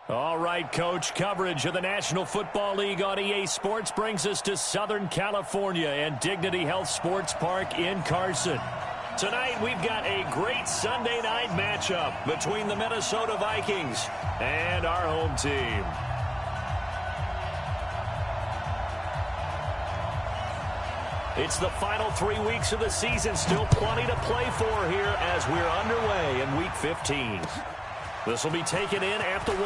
All right, Coach, coverage of the National Football League on EA Sports brings us to Southern California and Dignity Health Sports Park in Carson. Tonight, we've got a great Sunday night matchup between the Minnesota Vikings and our home team. It's the final 3 weeks of the season, still plenty to play for here as we're underway in Week 15. This will be taken in at the 1.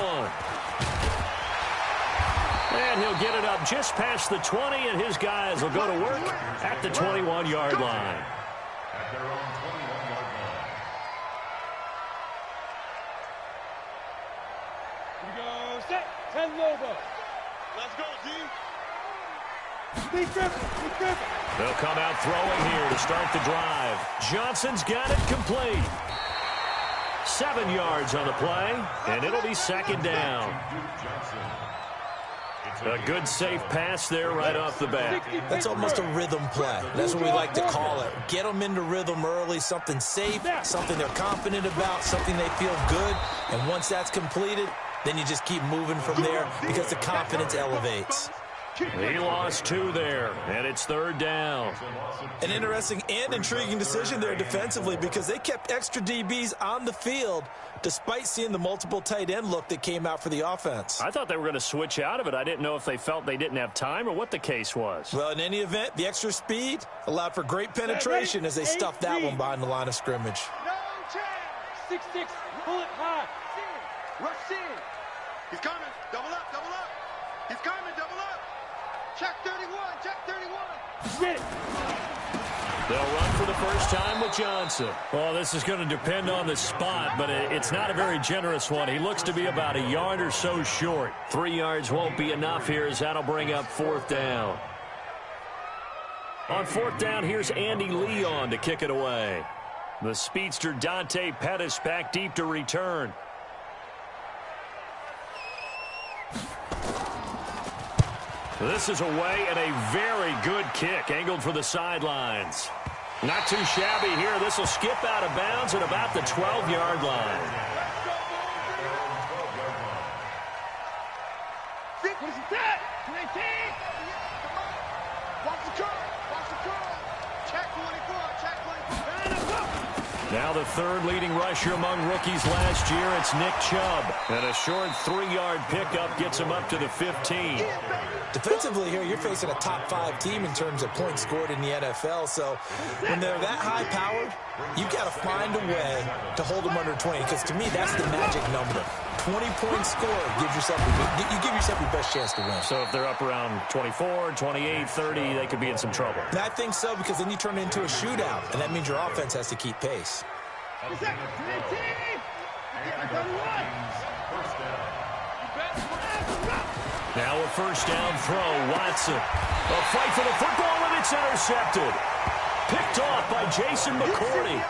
And he'll get it up just past the 20, and his guys will go to work at the 21-yard line. At their own 21-yard line. Here we go, set, 10 Lobo. Let's go, D. Steve Griffin. They'll come out throwing here to start the drive. Johnson's got it complete. 7 yards on the play, and it'll be second down. A good safe pass there right off the bat. That's almost a rhythm play. That's what we like to call it. Get them into rhythm early, something safe, something they're confident about, something they feel good. And once that's completed, then you just keep moving from there because the confidence elevates. He lost 2 there, and it's third down. An interesting and intriguing decision there defensively because they kept extra DBs on the field despite seeing the multiple tight end look that came out for the offense. I thought they were going to switch out of it. I didn't know if they felt they didn't have time or what the case was. Well, in any event, the extra speed allowed for great penetration as they stuffed that one behind the line of scrimmage. No chance. 6-6, pull it high. Rush in. He's coming. Double up. He's coming. Double up. Check 31. Get it. They'll run for the first time with Johnson. Well, this is going to depend on the spot, but it's not a very generous one. He looks to be about a yard or so short. 3 yards won't be enough here as that'll bring up fourth down. On fourth down, here's Andy Leon to kick it away. The speedster Dante Pettis back deep to return. This is away and a very good kick, angled for the sidelines. Not too shabby here. This will skip out of bounds at about the 12-yard line. What is that? 19. Watch the curl. Check 24. Now the third leading rusher among rookies last year, it's Nick Chubb. And a short 3-yard pickup gets him up to the 15. Defensively here, you're facing a top 5 team in terms of points scored in the NFL. So when they're that high-powered, you've got to find a way to hold them under 20. Because to me, that's the magic number. 20 points scored gives yourself you give yourself your best chance to win. So if they're up around 24, 28, 30, they could be in some trouble. And I think so because then you turn it into a shootout, and that means your offense has to keep pace. Now a first down throw, Watson. A fight for the football, and it's intercepted. Picked off by Jason McCourty.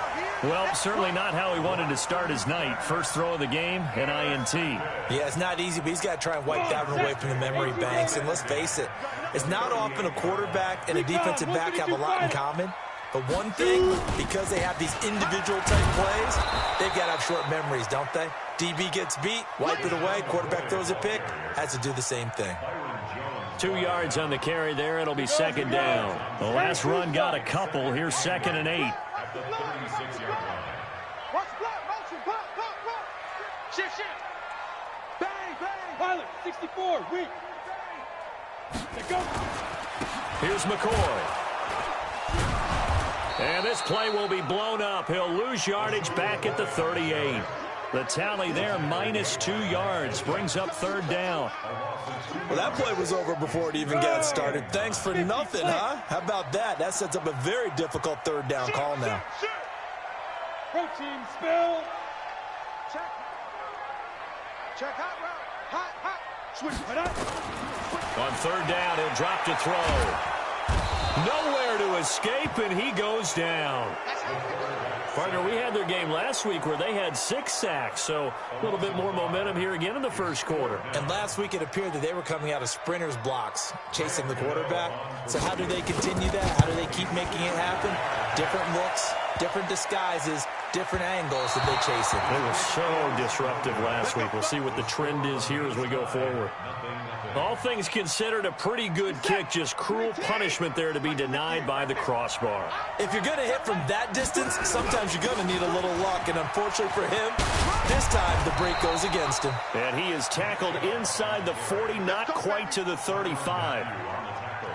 Well, certainly not how he wanted to start his night. First throw of the game, an INT. Yeah, it's not easy, but he's got to try and wipe that one away from the memory banks. And let's face it, it's not often a quarterback and a defensive back have a lot in common. But one thing, because they have these individual type plays, they've got to have short memories, don't they? DB gets beat, wipe it away, quarterback throws a pick, has to do the same thing. 2 yards on the carry there, it'll be second down. The last run got a couple, here's 2nd and 8. At the 36-yard line. Watch block, motion, block. Shift. Bang. Pilot, 64, weak. Let go. Here's McCoy. And this play will be blown up. He'll lose yardage back at the 38. The tally there, minus 2 yards, brings up third down. Well, that play was over before it even got started. Thanks for nothing, huh? How about that? That sets up a very difficult third down call now. Protein spill. Check hot route. Hot. Switch right up. On third down, he'll drop to throw. Nowhere to escape, and he goes down. Partner, we had their game last week where they had 6 sacks, so a little bit more momentum here again in the first quarter. And last week it appeared that they were coming out of sprinters blocks, chasing the quarterback. So how do they continue that? How do they keep making it happen? Different looks, different disguises, different angles that they chase it. They were so disruptive last week. We'll see what the trend is here as we go forward. All things considered, a pretty good kick. Just cruel punishment there to be denied by the crossbar. If you're going to hit from that distance, sometimes you're going to need a little luck. And unfortunately for him, this time the break goes against him. And he is tackled inside the 40, not quite to the 35.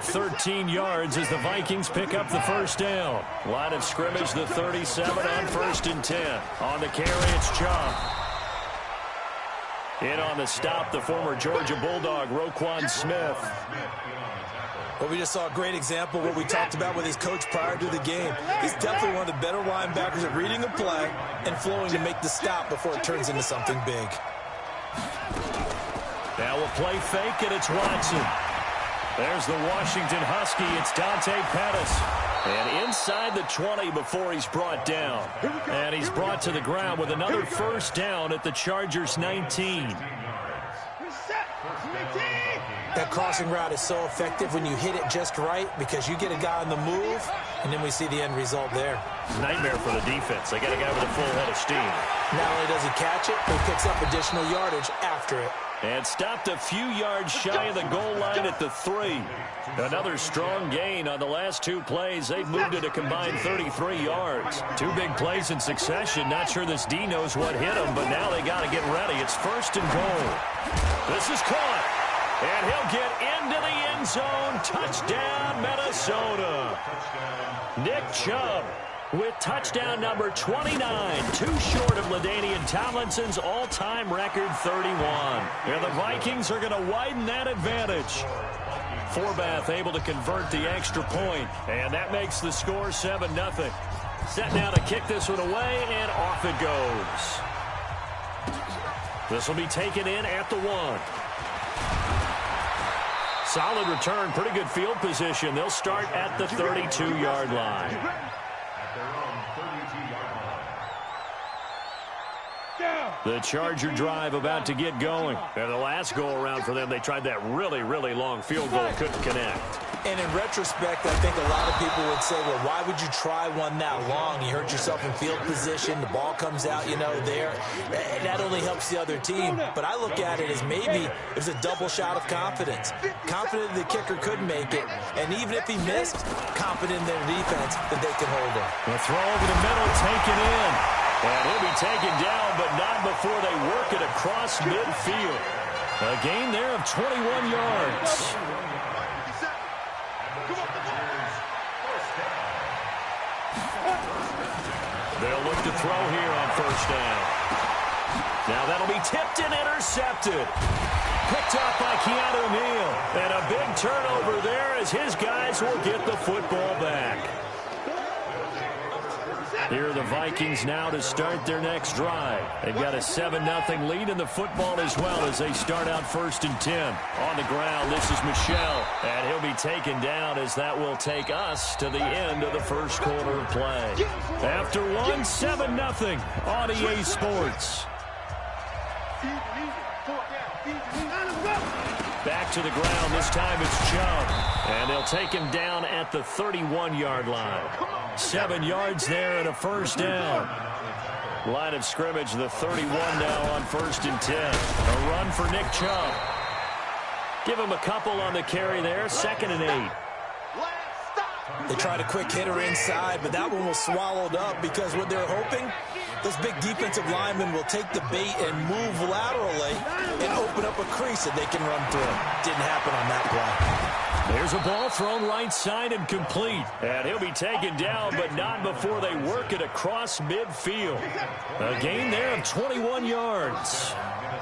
13 yards as the Vikings pick up the first down. Line of scrimmage, the 37 on 1st and 10. On the carry, it's Chubb. In on the stop, the former Georgia Bulldog, Roquan Smith. Well, we just saw a great example of what we talked about with his coach prior to the game. He's definitely one of the better linebackers at reading a play and flowing to make the stop before it turns into something big. Now a play fake, and it's Watson. There's the Washington Husky. It's Dante Pettis. And inside the 20 before he's brought down. And he's brought to the ground with another first down at the Chargers 19. That crossing route is so effective when you hit it just right because you get a guy on the move, and then we see the end result there. Nightmare for the defense. They got a guy with a full head of steam. Not only does he catch it, but he picks up additional yardage after it. And stopped a few yards shy of the goal line at the 3. Another strong gain on the last 2 plays. They've moved it a combined 33 yards. 2 big plays in succession. Not sure this D knows what hit him, but now they got to get ready. It's 1st and goal. This is caught. And he'll get into the end zone. Touchdown, Minnesota. Nick Chubb with touchdown number 29, too short of LaDainian Tomlinson's all-time record 31. And the Vikings are going to widen that advantage. Forbath able to convert the extra point, and that makes the score 7-0. Set now to kick this one away, and off it goes. This will be taken in at the 1. Solid return, pretty good field position. They'll start at the 32-yard line. The Charger drive about to get going. And the last go-around for them, they tried that really, really long field goal, couldn't connect. And in retrospect, I think a lot of people would say, well, why would you try one that long? You hurt yourself in field position. The ball comes out, there. That only helps the other team. But I look at it as maybe it was a double shot of confidence. Confident the kicker could make it. And even if he missed, confident in their defense that they can hold him. The throw over the middle, taken in. And he'll be taken down, but not before they work it across midfield. A gain there of 21 yards. They'll look to throw here on 1st down. Now that'll be tipped and intercepted. Picked up by Keanu Neal. And a big turnover there as his guys will get the football back. Here are the Vikings now to start their next drive. They've got a 7-0 lead in the football as well as they start out 1st and 10. On the ground, this is Michel. And he'll be taken down as that will take us to the end of the first quarter of play. After 1, 7-0 on EA Sports. Back to the ground. This time it's Chubb. And they'll take him down at the 31-yard line. 7 yards there and a first down. Line of scrimmage, the 31 now on 1st and 10. A run for Nick Chubb. Give him a couple on the carry there. 2nd and 8. They tried a quick hitter inside, but that one was swallowed up because what they're hoping, those big defensive linemen will take the bait and move laterally and open up a crease that they can run through. Didn't happen on that play. There's a ball thrown right side and complete. And he'll be taken down, but not before they work it across midfield. A gain there of 21 yards.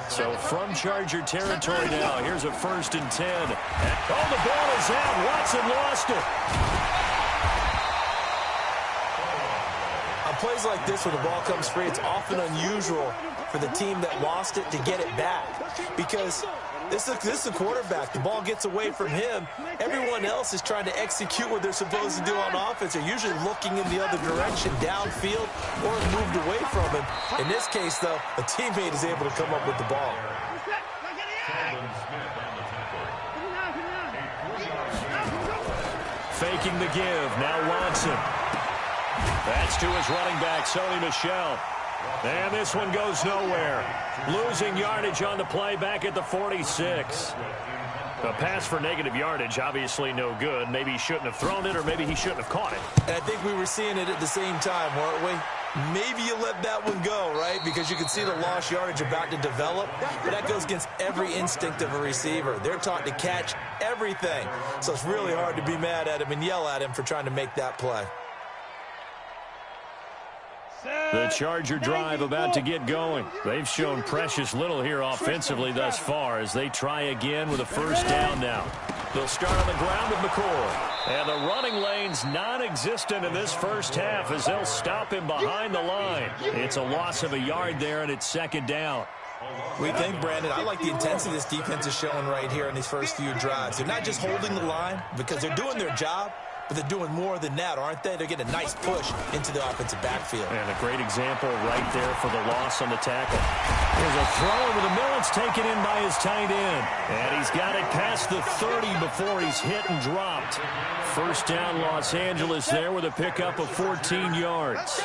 So from Charger territory now, here's a 1st and 10. Oh, the ball is out. Watson lost it. On plays like this where the ball comes free, it's often unusual for the team that lost it to get it back. Because this is a quarterback. The ball gets away from him. Everyone else is trying to execute what they're supposed to do on offense. They're usually looking in the other direction, downfield, or moved away from him. In this case, though, a teammate is able to come up with the ball. Faking the give. Now Watson. That's to his running back, Sony Michel. And this one goes nowhere. Losing yardage on the play back at the 46. A pass for negative yardage, obviously no good. Maybe he shouldn't have thrown it, or maybe he shouldn't have caught it. And I think we were seeing it at the same time, weren't we? Maybe you let that one go, right? Because you can see the lost yardage about to develop. But that goes against every instinct of a receiver. They're taught to catch everything. So it's really hard to be mad at him and yell at him for trying to make that play. The Charger drive about to get going. They've shown precious little here offensively thus far as they try again with a first down now. They'll start on the ground with McCoy. And the running lane's non-existent in this first half as they'll stop him behind the line. It's a loss of a yard there, and it's second down. We think, Brandon, I like the intensity this defense is showing right here in these first few drives. They're not just holding the line because they're doing their job, but they're doing more than that, aren't they? They're getting a nice push into the offensive backfield. And a great example right there for the loss on the tackle. There's a throw over the middle. It's taken in by his tight end. And he's got it past the 30 before he's hit and dropped. First down, Los Angeles there with a pickup of 14 yards.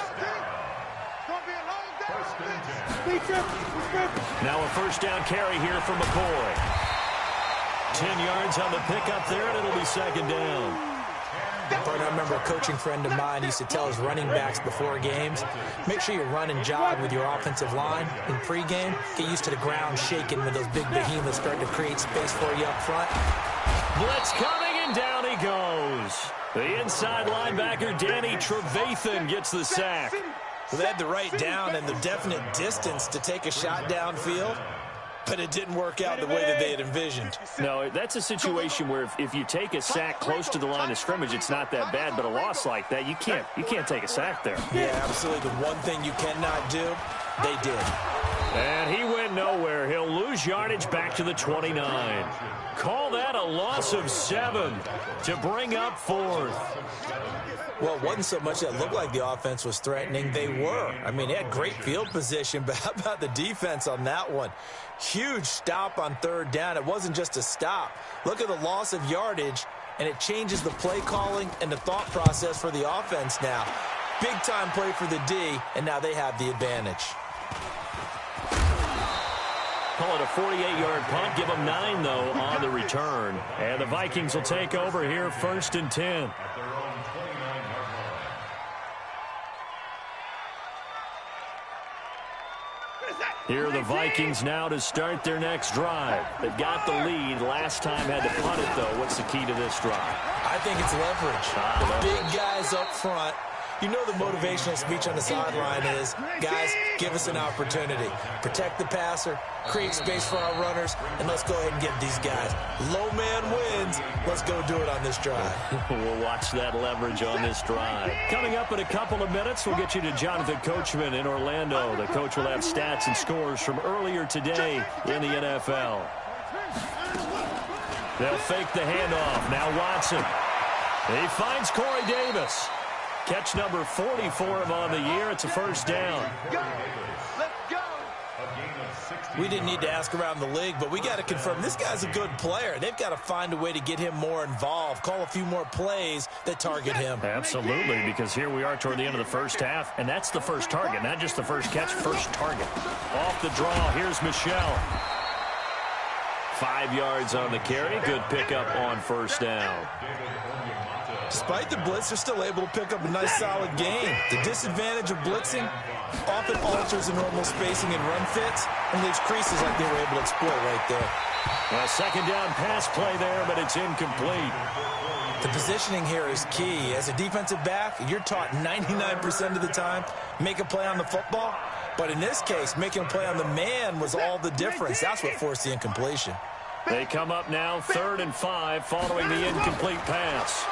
Now a first down carry here for McCoy. 10 yards on the pickup there, and it'll be second down. I remember a coaching friend of mine used to tell his running backs before games, make sure you run and jog with your offensive line in pregame. Get used to the ground shaking when those big behemoths start to create space for you up front. Blitz coming, and down he goes. The inside linebacker, Danny Trevathan, gets the sack. Well, they had the right down and the definite distance to take a shot downfield, but it didn't work out the way that they had envisioned. No, that's a situation where if you take a sack close to the line of scrimmage, it's not that bad, but a loss like that, you can't take a sack there. Yeah, absolutely. The one thing you cannot do, they did. And he went nowhere. He'll lose yardage back to the 29. Call that a loss of 7 to bring up fourth. Well, it wasn't so much that it looked like the offense was threatening. They were. I mean, they had great field position, but how about the defense on that one? Huge stop on third down. It wasn't just a stop. Look at the loss of yardage, and it changes the play calling and the thought process for the offense now. Big-time play for the D, and now they have the advantage. Call it a 48-yard punt. Give them 9, though, on the return. And the Vikings will take over here, 1st and 10. Here are the Vikings now to start their next drive. They've got the lead. Last time had to punt it, though. What's the key to this drive? I think it's leverage. Big guys up front. You know the motivational speech on the sideline is, guys, give us an opportunity. Protect the passer, create space for our runners, and let's go ahead and get these guys. Low man wins. Let's go do it on this drive. We'll watch that leverage on this drive. Coming up in a couple of minutes, we'll get you to Jonathan Coachman in Orlando. The coach will have stats and scores from earlier today in the NFL. They'll fake the handoff. Now Watson. He finds Corey Davis. Catch number 40 for him on the year. It's a first down. We didn't need to ask around the league, but we got to confirm this guy's a good player. They've got to find a way to get him more involved, call a few more plays that target him. Absolutely, because here we are toward the end of the first half, and that's the first target, not just the first catch, first target. Off the draw, here's Michel. 5 yards on the carry. Good pickup on first down. Despite the blitz, they're still able to pick up a nice, solid gain. The disadvantage of blitzing often alters the normal spacing and run fits and leaves creases like they were able to exploit right there. A second down pass play there, but it's incomplete. The positioning here is key. As a defensive back, you're taught 99% of the time, make a play on the football. But in this case, making a play on the man was all the difference. That's what forced the incompletion. They come up now 3rd and 5 following the incomplete pass.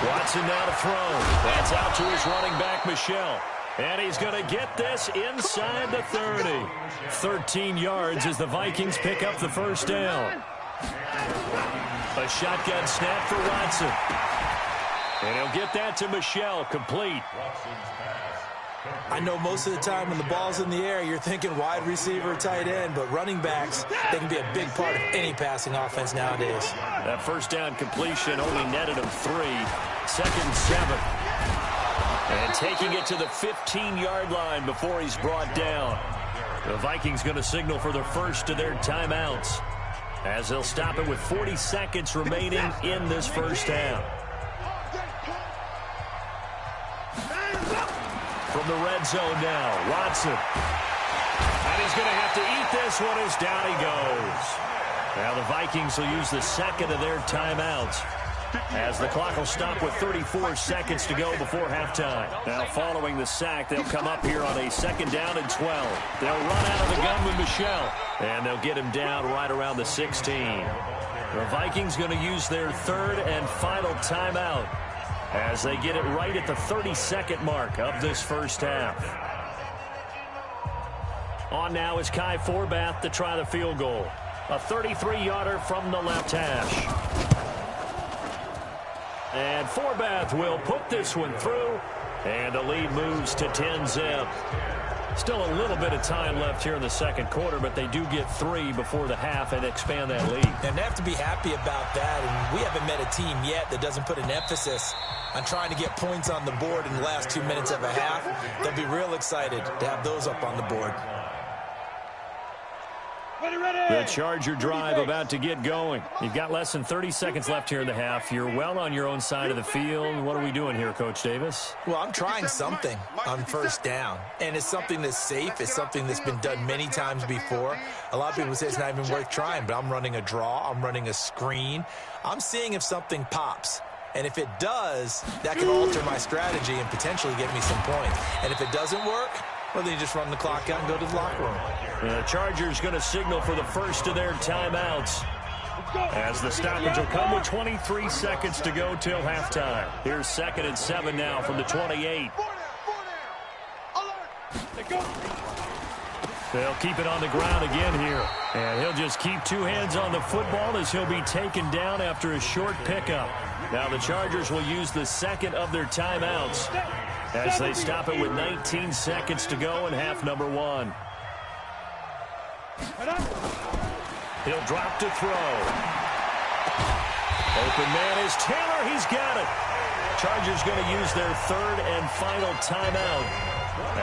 Watson now to throw. That's out to his running back, Michel. And he's going to get this inside the 30. 13 yards as the Vikings pick up the first down. A shotgun snap for Watson. And he'll get that to Michel, complete. I know most of the time when the ball's in the air, you're thinking wide receiver, tight end, but running backs, they can be a big part of any passing offense nowadays. That first down completion only netted him 3. 2nd and 7. And taking it to the 15-yard line before he's brought down. The Vikings going to signal for the first of their timeouts, as they'll stop it with 40 seconds remaining in this first half. From the red zone now, Watson. And he's going to have to eat this one as down he goes. Now the Vikings will use the second of their timeouts, as the clock will stop with 34 seconds to go before halftime. Now following the sack, they'll come up here on a 2nd down and 12. They'll run out of the gun with Michel, and they'll get him down right around the 16. The Vikings going to use their 3rd and final timeout, as they get it right at the 32nd mark of this first half. On now is Kai Forbath to try the field goal. A 33-yarder from the left hash. And Forbath will put this one through, and the lead moves to 10-zip. Still a little bit of time left here in the second quarter, but they do get 3 before the half and expand that lead. And they have to be happy about that, and we haven't met a team yet that doesn't put an emphasis on trying to get points on the board in the last 2 minutes of a half. They'll be real excited to have those up on the board. The Charger drive about to get going. You've got less than 30 seconds left here in the half. You're well on your own side of the field. What are we doing here, Coach Davis? Well, I'm trying something on first down, and it's something that's safe. It's something that's been done many times before. A lot of people say it's not even worth trying, but I'm running a draw. I'm running a screen. I'm seeing if something pops. And if it does, that can alter my strategy and potentially get me some points. And if it doesn't work, well, then you just run the clock out and go to the locker room. The Chargers going to signal for the first of their timeouts, as the stoppage will come with 23 seconds to go till halftime. Here's 2nd and 7 now from the 28. They'll keep it on the ground again here. And he'll just keep 2 hands on the football as he'll be taken down after a short pickup. Now the Chargers will use the second of their timeouts, as they stop it with 19 seconds to go in half number 1. He'll drop to throw. Open man is Taylor. He's got it. Chargers going to use their 3rd and final timeout,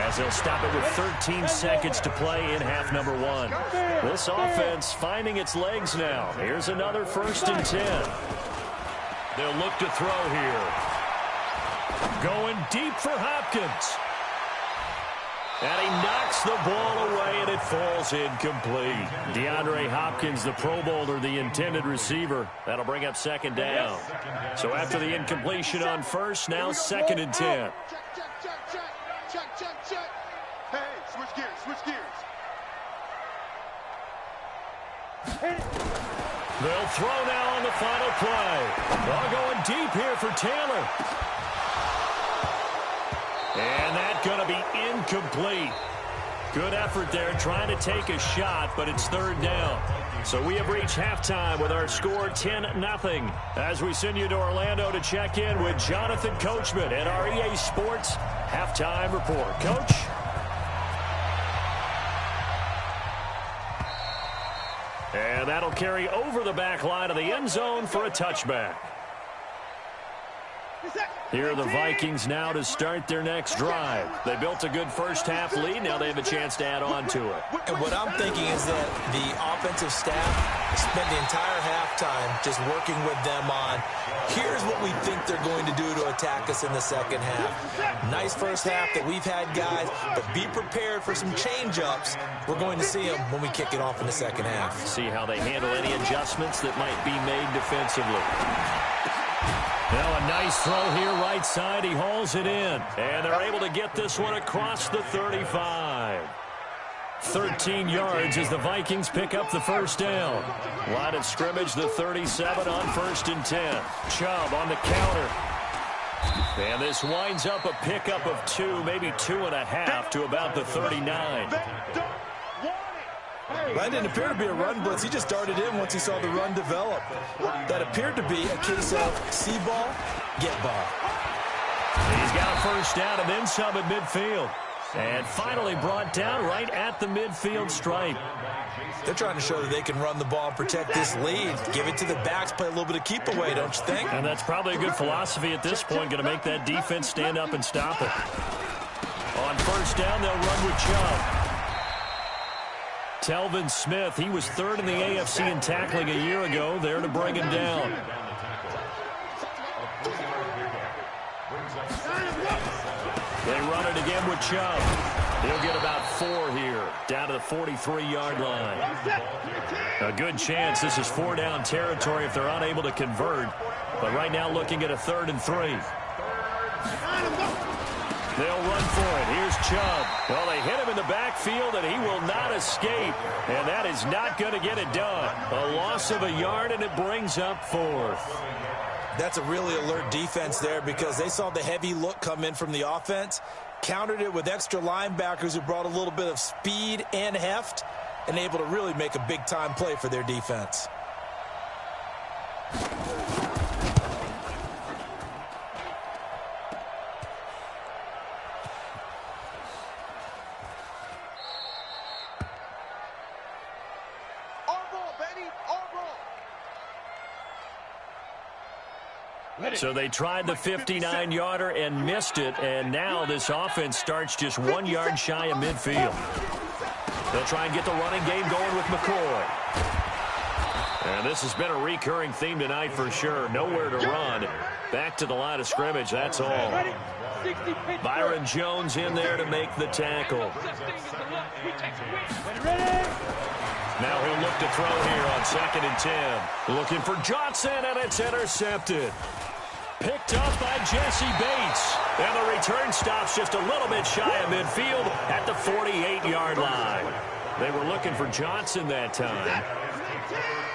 as they'll stop it with 13 seconds to play in half number 1. This offense finding its legs now. Here's another 1st and 10. They'll look to throw here. Going deep for Hopkins. And he knocks the ball away, and it falls incomplete. DeAndre Hopkins, the Pro Bowler, the intended receiver. That'll bring up 2nd down. So after the incompletion on first, now 2nd and 10. Check. Hey, switch gears. They'll throw now on the final play. All going deep here for Taylor. And that's going to be incomplete. Good effort there trying to take a shot, but it's 3rd down. So we have reached halftime with our score 10-0. As we send you to Orlando to check in with Jonathan Coachman at our EA Sports Halftime Report. Coach? And that'll carry over the back line of the end zone for a touchback. Here are the Vikings now to start their next drive. They built a good first half lead. Now they have a chance to add on to it. And what I'm thinking is that the offensive staff spent the entire halftime just working with them on, here's what we think they're going to do to attack us in the second half. Nice first half that we've had, guys, but be prepared for some change-ups. We're going to see them when we kick it off in the second half. See how they handle any adjustments that might be made defensively. Now a nice throw here right side. He hauls it in. And they're able to get this one across the 35. 13 yards as the Vikings pick up the first down. Line of scrimmage, the 37 on 1st and 10. Chubb on the counter. And this winds up a pickup of 2, maybe 2.5 to about the 39. That didn't appear to be a run blitz. He just darted in once he saw the run develop. That appeared to be a case of see ball, get ball. He's got a first down and then some at midfield. And finally brought down right at the midfield stripe. They're trying to show that they can run the ball and protect this lead. Give it to the backs, play a little bit of keep away, don't you think? And that's probably a good philosophy at this point, going to make that defense stand up and stop it. On first down, they'll run with Chubb. Telvin Smith, he was third in the AFC in tackling a year ago, there to bring him down. They run it again with Chubb. He'll get about 4 here, down to the 43-yard line. A good chance this is 4-down territory if they're unable to convert. But right now looking at a 3rd and 3. They'll run for it. Here's Chubb. Well, they hit him in the backfield, and he will not escape. And that is not going to get it done. A loss of a yard, and it brings up 4th. That's a really alert defense there because they saw the heavy look come in from the offense, countered it with extra linebackers who brought a little bit of speed and heft, and able to really make a big-time play for their defense. So they tried the 59-yarder and missed it, and now this offense starts just 1 yard shy of midfield. They'll try and get the running game going with McCoy. And this has been a recurring theme tonight for sure. Nowhere to run. Back to the line of scrimmage, that's all. Byron Jones in there to make the tackle. Now he'll look to throw here on 2nd and 10. Looking for Johnson, and it's intercepted. Picked up by Jesse Bates. And the return stops just a little bit shy of midfield at the 48-yard line. They were looking for Johnson that time.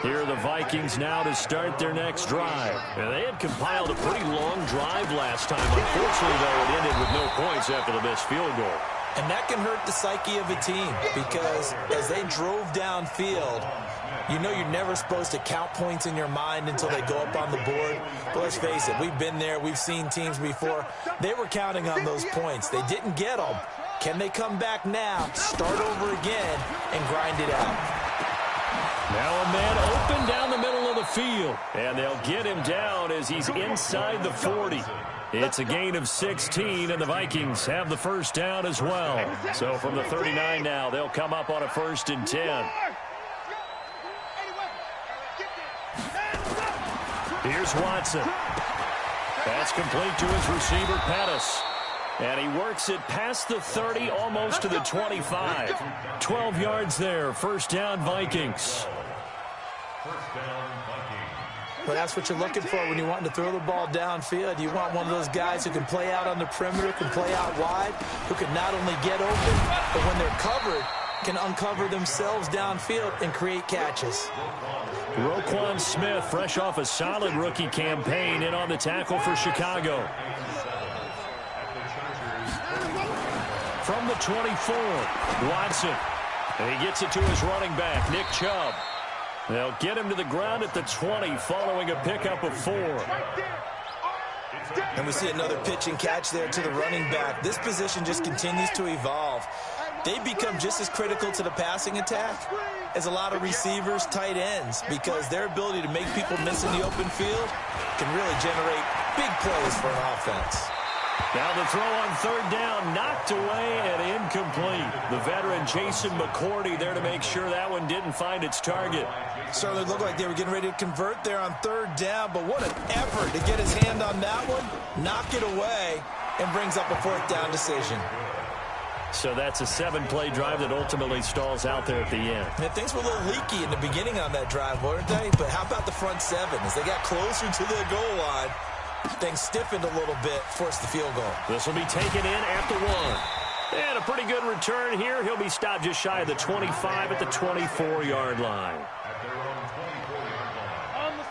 Here are the Vikings now to start their next drive. And they had compiled a pretty long drive last time. Unfortunately, though, it ended with no points after the missed field goal. And that can hurt the psyche of a team because as they drove downfield, you know you're never supposed to count points in your mind until they go up on the board. But let's face it, we've been there. We've seen teams before. They were counting on those points. They didn't get them. Can they come back now, start over again, and grind it out? Now a man open down the middle of the field. And they'll get him down as he's inside the 40. It's a gain of 16, and the Vikings have the first down as well. So from the 39 now, they'll come up on a 1st and 10. Here's Watson. That's complete to his receiver, Pettis. And he works it past the 30, almost to the 25. 12 yards there, 1st down Vikings. But that's what you're looking for when you want to throw the ball downfield. You want one of those guys who can play out on the perimeter, can play out wide, who can not only get open, but when they're covered, can uncover themselves downfield and create catches. Roquan Smith, fresh off a solid rookie campaign, in on the tackle for Chicago. From the 24, Watson. And he gets it to his running back, Nick Chubb. They'll get him to the ground at the 20 following a pickup of 4. And we see another pitch and catch there to the running back. This position just continues to evolve. They become just as critical to the passing attack as a lot of receivers, tight ends, because their ability to make people miss in the open field can really generate big plays for an offense. Now the throw on 3rd down, knocked away and incomplete. The veteran Jason McCourty there to make sure that one didn't find its target. Certainly looked like they were getting ready to convert there on 3rd down, but what an effort to get his hand on that one, knock it away, and brings up a 4th down decision. So that's a 7-play drive that ultimately stalls out there at the end. And things were a little leaky in the beginning on that drive, weren't they? But how about the front 7? As they got closer to their goal line, things stiffened a little bit, forced the field goal. This will be taken in at the 1. And a pretty good return here. He'll be stopped just shy of the 25 at the 24-yard line.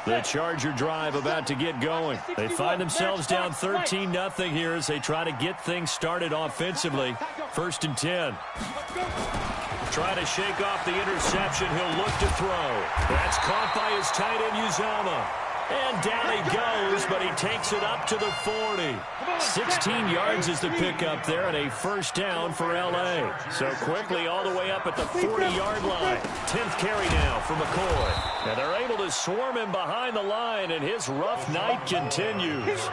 The Charger drive about to get going. They find themselves down 13-0 here as they try to get things started offensively. 1st and 10. Try to shake off the interception. He'll look to throw. That's caught by his tight end, Uzomah. And down he goes, but he takes it up to the 40. 16 yards is the pickup there, and a first down for L.A. So quickly all the way up at the 40-yard line. 10th carry now for McCoy. And they're able to swarm him behind the line, and his rough night continues.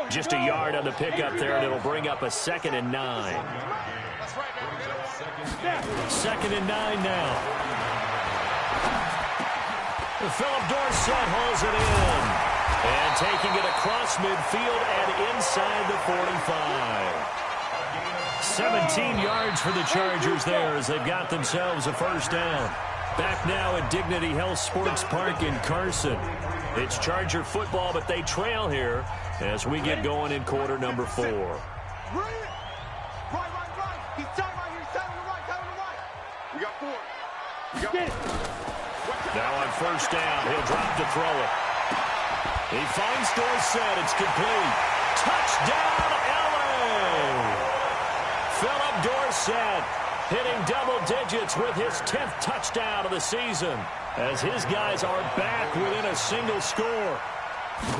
Just a yard on the pickup there, and it'll bring up a 2nd and 9. 2nd and 9 now. Philip Dorsett hauls it in. And taking it across midfield and inside the 45. 17 yards for the Chargers there as they've got themselves a first down. Back now at Dignity Health Sports Park in Carson. It's Charger football, but they trail here as we get going in quarter number 4. Right. He's tight right here. Tight on the right. We got 4. Now on first down, he'll drop to throw it. He finds Dorsett. It's complete. Touchdown, L.A. Philip Dorsett hitting double digits with his 10th touchdown of the season as his guys are back within a single score.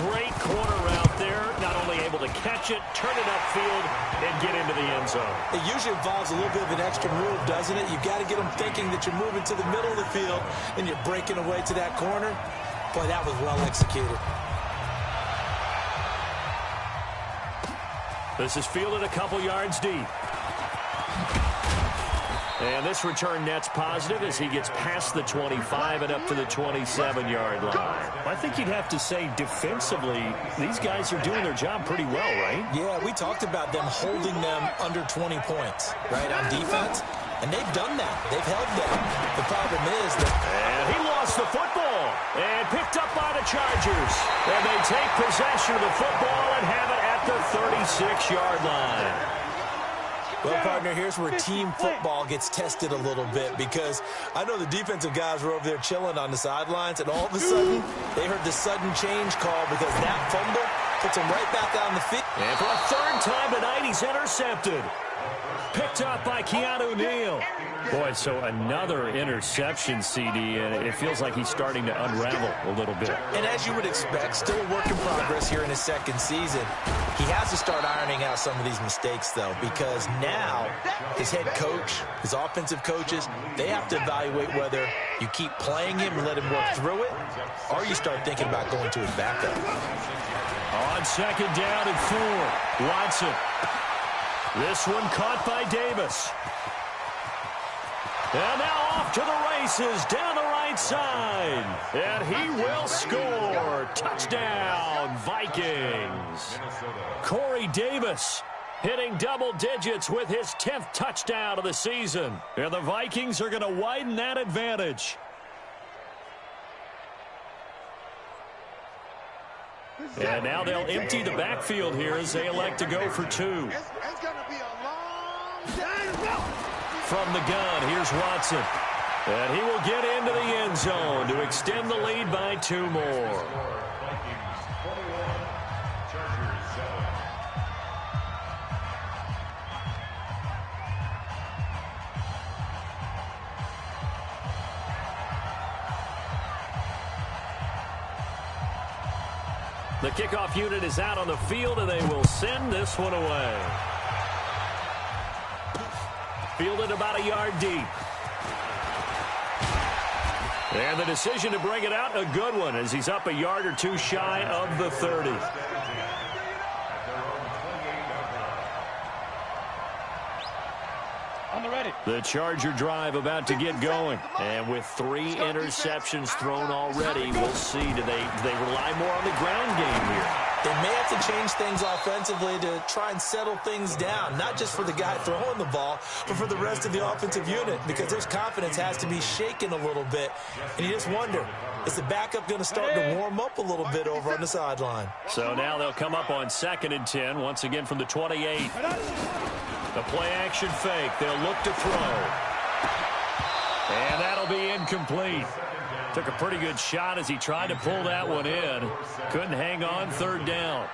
Great corner route there. Not only able to catch it, turn it upfield, and get into the end zone. It usually involves a little bit of an extra move, doesn't it? You've got to get them thinking that you're moving to the middle of the field and you're breaking away to that corner. Boy, that was well executed. This is fielded a couple yards deep. And this return net's positive as he gets past the 25 and up to the 27-yard line. I think you'd have to say defensively, these guys are doing their job pretty well, right? Yeah, we talked about them holding them under 20 points, right, on defense. And they've done that. They've held them. The problem is that... And he lost the football and picked up by the Chargers. And they take possession of the football and have it at the 36-yard line. Well, partner, here's where team football gets tested a little bit because I know the defensive guys were over there chilling on the sidelines, and all of a sudden, they heard the sudden change call because that fumble puts them right back on the field. And for a third time tonight, he's intercepted. Picked up by Keanu Neal. Boy, so another interception, CD, and it feels like he's starting to unravel a little bit. And as you would expect, still a work in progress here in his second season. He has to start ironing out some of these mistakes, though, because now his head coach, his offensive coaches, they have to evaluate whether you keep playing him and let him work through it, or you start thinking about going to his backup. On second down and 4, Watson. This one caught by Davis. And now off to the races down the right side. And he will score. Touchdown, Vikings. Corey Davis hitting double digits with his 10th touchdown of the season. And the Vikings are going to widen that advantage. And now they'll empty the backfield here as they elect to go for 2. It's going to be a long day. From the gun, here's Watson. And he will get into the end zone to extend the lead by 2 more. The kickoff unit is out on the field, and they will send this one away. Fielded about a yard deep. And the decision to bring it out, a good one, as he's up a yard or 2 shy of the 30. On the ready. The Charger drive about to get going. And with 3 interceptions thrown already, we'll see. Do they rely more on the ground game here? They may have to change things offensively to try and settle things down, not just for the guy throwing the ball, but for the rest of the offensive unit, because his confidence has to be shaken a little bit. And you just wonder, is the backup going to start to warm up a little bit over on the sideline? So now they'll come up on 2nd and 10, once again from the 28. The play-action fake. They'll look to throw. And that'll be incomplete. Took a pretty good shot as he tried to pull that one in. Couldn't hang on, 3rd down.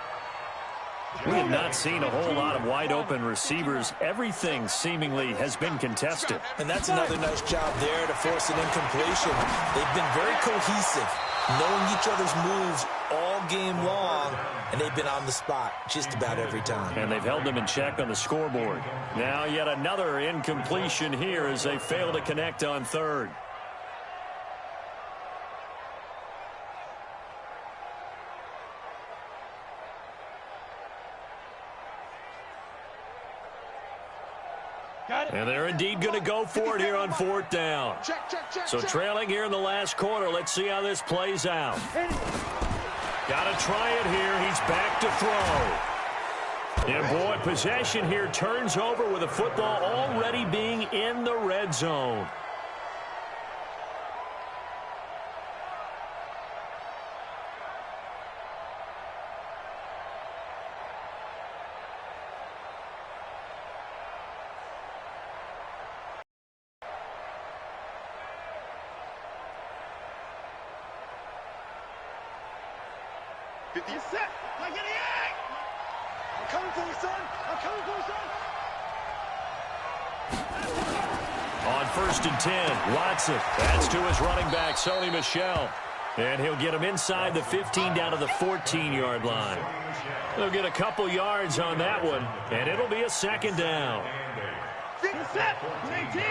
We have not seen a whole lot of wide-open receivers. Everything seemingly has been contested. And that's another nice job there to force an incompletion. They've been very cohesive. knowing each other's moves all game long, and they've been on the spot just about every time. And they've held them in check on the scoreboard. Now yet another incompletion here as they fail to connect on third. And they're indeed going to go for it here on fourth down. So trailing here in the last quarter. Let's see how this plays out. Got to try it here. He's back to throw. And boy, possession here turns over with the football already being in the red zone. Get set. I'm coming for you, son. I'm coming for you, son. On 1st and 10, Watson. That's to his running back, Sony Michel. And he'll get him inside the 15 down to the 14-yard line. They'll get a couple yards on that one, and it'll be a second down. Get set. 19.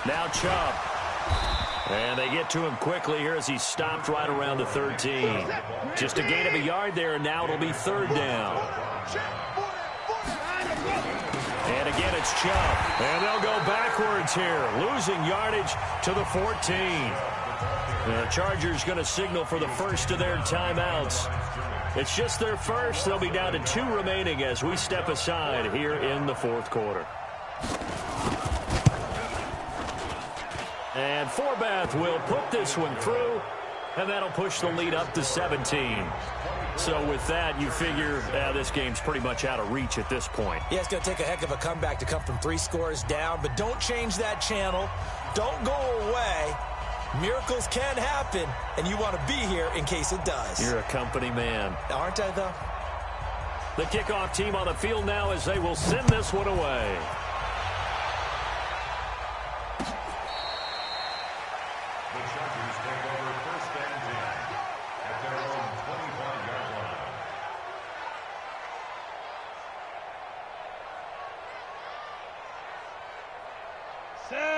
Now Chubb. And they get to him quickly here as he stopped right around the 13. Just a gain of a yard there, and now it'll be third down. And again, it's Chubb. And they'll go backwards here, losing yardage to the 14. The Chargers going to signal for the first of their timeouts. It's just their first. They'll be down to 2 remaining as we step aside here in the fourth quarter. And Forbath will put this one through, and that'll push the lead up to 17. So with that, you figure this game's pretty much out of reach at this point. Yeah, it's going to take a heck of a comeback to come from 3 scores down, but don't change that channel. Don't go away. Miracles can happen, and you want to be here in case it does. You're a company man. Aren't I, though? The kickoff team on the field now as they will send this one away.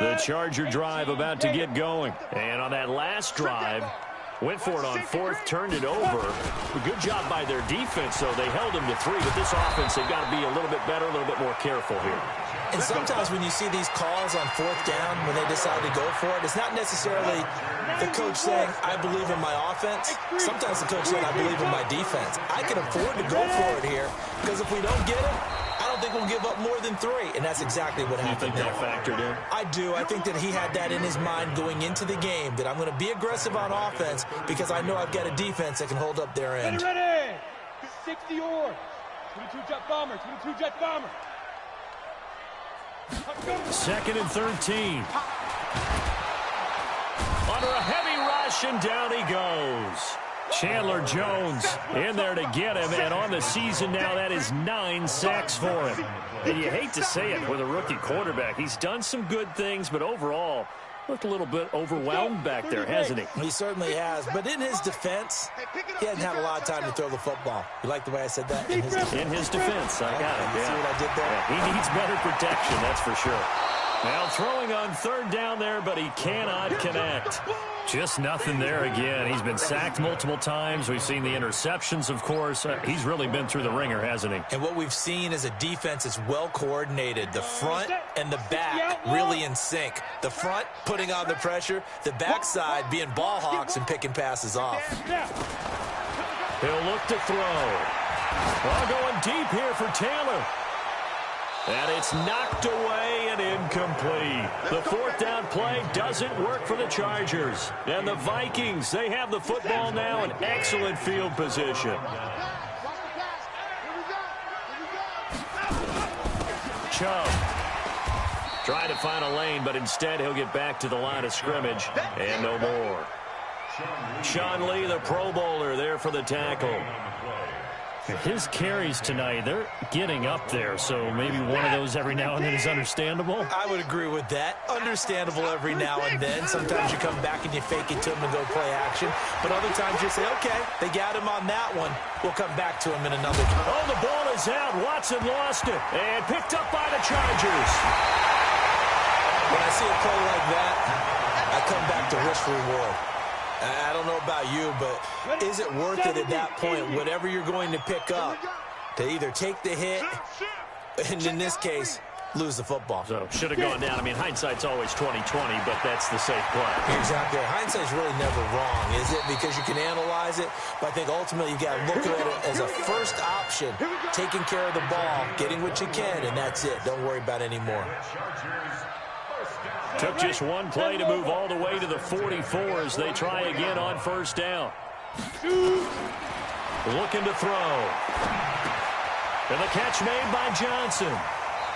The Charger drive about to get going. And on that last drive, went for it on 4th, turned it over. A good job by their defense, though. They held them to 3, but this offense, they've got to be a little bit better, a little bit more careful here. And sometimes when you see these calls on 4th down, when they decide to go for it, it's not necessarily the coach saying, I believe in my offense. Sometimes the coach saying, I believe in my defense. I can afford to go for it here, because if we don't get it, I don't think we'll give up more than 3, and that's exactly what happened. You think that factored in? I do. I think that he had that in his mind going into the game, that I'm going to be aggressive on offense because I know I've got a defense that can hold up their end. Ready! 60 or 22 jet bomber, 22 jet bomber. 2nd and 13. Under a heavy rush, and down he goes. Chandler Jones in there to get him, and on the season now, that is 9 sacks for him. And you hate to say it with a rookie quarterback. He's done some good things, but overall, looked a little bit overwhelmed back there, hasn't he? He certainly has, but in his defense, he hasn't had a lot of time to throw the football. You like the way I said that? In his defense. I got it. You see what I did there? Yeah, he needs better protection, that's for sure. Now throwing on 3rd down there, but he cannot connect. Just nothing there again. He's been sacked multiple times. We've seen the interceptions, of course. He's really been through the ringer, hasn't he? And what we've seen is a defense that's well coordinated. The front and the back really in sync. The front putting on the pressure. The backside being ball hawks and picking passes off. He'll look to throw. Well, going deep here for Taylor. And it's knocked away and incomplete. The 4th down play doesn't work for the Chargers. And the Vikings, they have the football now in excellent field position. Chubb trying to find a lane, but instead he'll get back to the line of scrimmage and no more. Sean Lee, the Pro Bowler, there for the tackle. His carries tonight, they're getting up there, so maybe one of those every now and then is understandable. I would agree with that. Understandable every now and then. Sometimes you come back and you fake it to him and go play action. But other times you say, okay, they got him on that one. We'll come back to him in another time. Oh, the ball is out. Watson lost it and picked up by the Chargers. When I see a play like that, I come back to risk reward. I don't know about you, but is it worth it at that point, whatever you're going to pick up, to either take the hit, and in this case, lose the football? So, should have gone down. I mean, hindsight's always 20/20, but that's the safe play. Exactly. Hindsight's really never wrong, is it? Because you can analyze it, but I think ultimately you got to look at it as a first option, taking care of the ball, getting what you can, and that's it. Don't worry about any more. Took just one play to move all the way to the 44 as they try again on first down. Looking to throw. And the catch made by Johnson.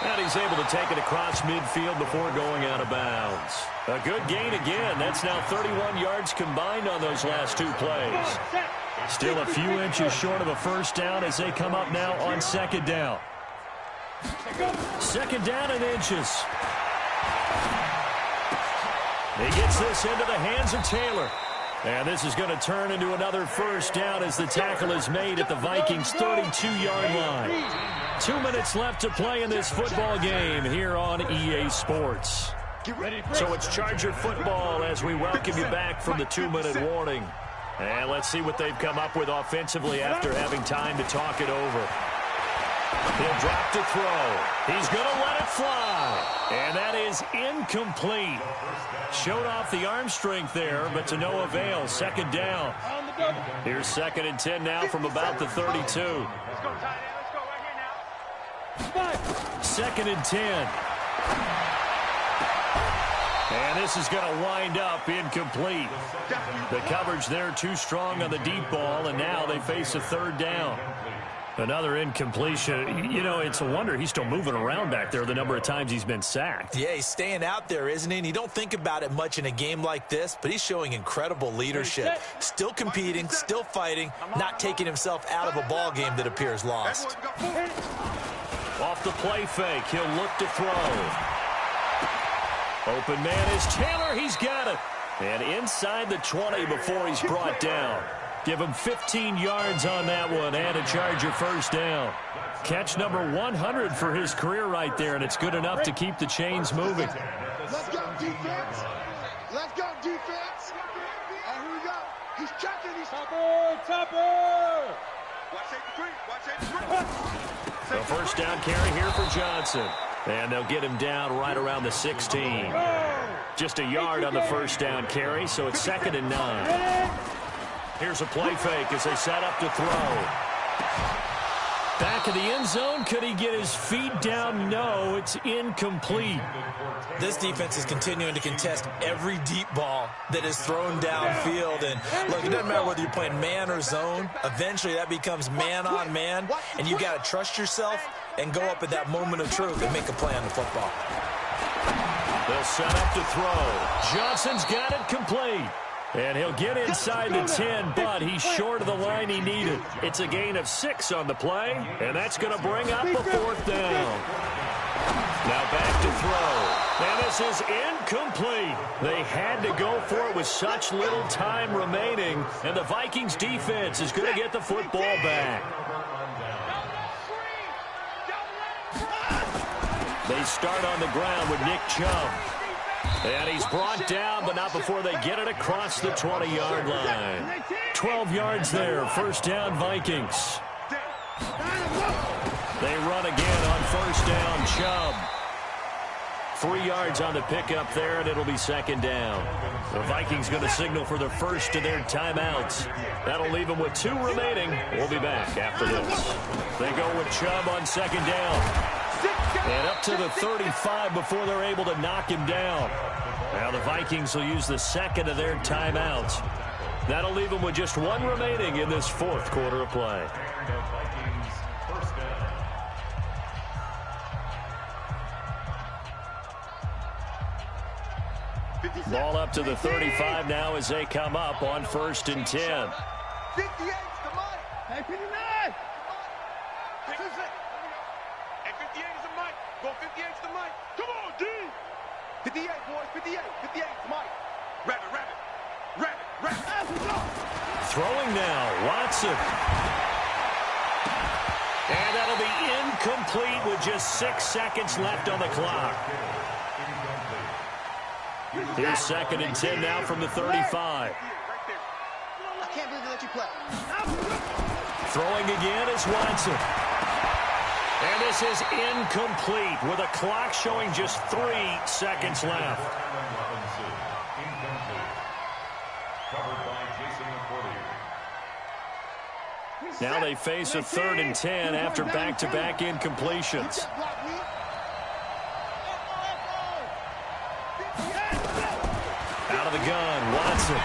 And he's able to take it across midfield before going out of bounds. A good gain again. That's now 31 yards combined on those last two plays. Still a few inches short of a first down as they come up now on second down. Second down in inches. He gets this into the hands of Taylor. And this is going to turn into another first down as the tackle is made at the Vikings' 32-yard line. 2 minutes left to play in this football game here on EA Sports. So it's Charger football as we welcome you back from the 2-minute warning. And let's see what they've come up with offensively after having time to talk it over. He'll drop to throw. He's going to let it fly. And that is incomplete. Showed off the arm strength there, but to no avail. Second down. Here's 2nd and 10 now from about the 32. Let's go, tight end. Let's go right here now. 2nd and 10. And this is going to wind up incomplete. The coverage there too strong on the deep ball, and now they face a third down. Another incompletion. You know, it's a wonder he's still moving around back there the number of times he's been sacked. Yeah, he's staying out there, isn't he? And you don't think about it much in a game like this, but he's showing incredible leadership. Still competing, still fighting, not taking himself out of a ball game that appears lost. Off the play fake, he'll look to throw. Open man is Taylor. He's got it. And inside the 20 before he's brought down. Give him 15 yards on that one and a Charger first down. Catch number 100 for his career right there, and it's good enough to keep the chains moving. Let's go, defense. Let's go, defense. And here we go. He's checking. He's Topper. Watch 83. Watch 83. A first down carry here for Johnson. And they'll get him down right around the 16. Just a yard on the first down carry, so it's 2nd and 9. Here's a play fake as they set up to throw. Back of the end zone. Could he get his feet down? No, it's incomplete. This defense is continuing to contest every deep ball that is thrown downfield. And look, it doesn't matter whether you're playing man or zone. Eventually that becomes man on man, and you got to trust yourself and go up at that moment of truth and make a play on the football. They'll set up to throw. Johnson's got it complete. And he'll get inside the 10, but he's short of the line he needed. It's a gain of 6 on the play, and that's going to bring up a fourth down. Now back to throw. And this is incomplete. They had to go for it with such little time remaining, and the Vikings defense is going to get the football back. They start on the ground with Nick Chubb. And he's brought down, but not before they get it across the 20-yard line. 12 yards there, first down Vikings. They run again on first down, Chubb. 3 yards on the pickup there, and it'll be 2nd down. The Vikings going to signal for the first of their timeouts. That'll leave them with 2 remaining. We'll be back after this. They go with Chubb on 2nd down. And up to the 35 before they're able to knock him down. Now the Vikings will use the 2nd of their timeouts. That'll leave them with just 1 remaining in this 4th quarter of play. Ball up to the 35 now as they come up on 1st and 10. 58's the money. Hey, 59. Hey, 58 is the mic. Go 58 is the mic. Come on, D. 58, boys. 58. 58 is the mic. Rabbit, rabbit. Rabbit, rabbit. Throwing now, Watson. And that'll be incomplete with just 6 seconds left on the clock. Here's 2nd and 10 now from the 35. I can't believe they let you play. Throwing again is Watson. And this is incomplete with a clock showing just 3 seconds left. Now they face a 3rd and 10 after back-to-back incompletions. Out of the gun, Watson.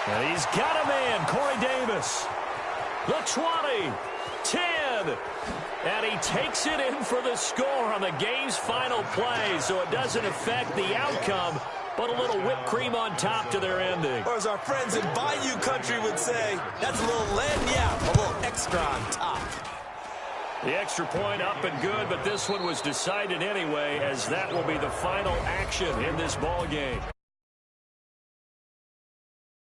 And he's got a man, Corey Davis. The 20, 10. And he takes it in for the score on the game's final play, so it doesn't affect the outcome, but a little whipped cream on top to their ending. Or as our friends in Bayou Country would say, that's a little lagniappe, a little extra on top. The extra point up and good, but this one was decided anyway, as that will be the final action in this ball game.